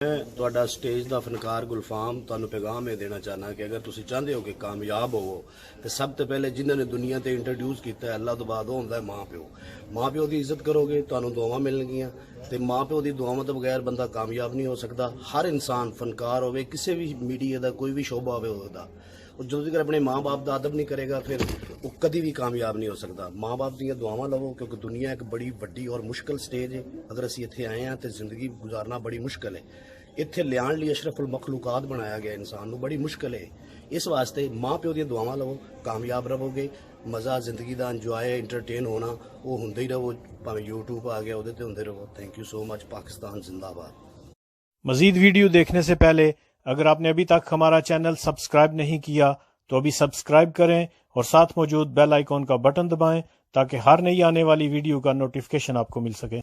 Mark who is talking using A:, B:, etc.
A: मैं ਤੁਹਾਡਾ ਸਟੇਜ ਦਾ ਫਨਕਾਰ ਗੁਲਫਾਮ ਤੁਹਾਨੂੰ ਪੈਗਾਮ ਇਹ ਦੇਣਾ ਚਾਹਨਾ ਕਿ ਅਗਰ ਤੁਸੀਂ ਚਾਹੁੰਦੇ ਹੋ ਕਿ ਕਾਮਯਾਬ ਹੋਵੋ ਤੇ ਸਭ ਤੋਂ ਪਹਿਲੇ ਜਿਨ੍ਹਾਂ ਨੇ ਦੁਨੀਆ ਤੇ ਇੰਟਰੋਡਿਊਸ ਕੀਤਾ ਹੈ ਅੱਲਾਹ ਤੋਂ ਬਾਅਦ ਉਹ ਹੁੰਦਾ ਹੈ ਮਾਂ ਪਿਓ ਦੀ ਇੱਜ਼ਤ ਕਰੋਗੇ ਤੁਹਾਨੂੰ ਦੁਆਵਾਂ ਮਿਲਣਗੀਆਂ ਤੇ ਮਾਂ ਪਿਓ ਦੀ ਦੁਆਵਾਂ ਤੋਂ ਬਗੈਰ ਬੰਦਾ ਕਾਮਯਾਬ ਨਹੀਂ ਹੋ ਸਕਦਾ। ਹਰ ਇਨਸਾਨ ਫਨਕਾਰ ਹੋਵੇ ਕਿਸੇ ਵੀ ਮੀਡੀਆ ਦਾ ਕੋਈ ਵੀ ਸ਼ੋਭਾ ਹੋਵੇ ਉਹਦਾ और जो तक अपने माँ बाप का अदब नहीं करेगा फिर वो कभी भी कामयाब नहीं हो सकता। माँ बाप दी दुआवां लवो क्योंकि दुनिया एक बड़ी वड्डी और मुश्किल स्टेज है। अगर असीं इत्थे आए हैं तो जिंदगी गुजारना बड़ी मुश्किल है। इत्थे लियाण लई अशरफुल मखलूकात बनाया गया इंसान नूं बड़ी मुश्किल है। इस वास्ते माँ प्यो दी दुआवां लवो कामयाब रहोगे। मज़ा जिंदगी का इंजॉय इंटरटेन होना वो हुंदे ही रहो भावें यूट्यूब आ गया उहदे ते हुंदे रहो। Thank you so much. Pakistan जिंदाबाद।
B: मजीद वीडियो देखने से पहले अगर आपने अभी तक हमारा चैनल सब्सक्राइब नहीं किया तो अभी सब्सक्राइब करें और साथ मौजूद बेल आइकॉन का बटन दबाएं ताकि हर नई आने वाली वीडियो का नोटिफिकेशन आपको मिल सके।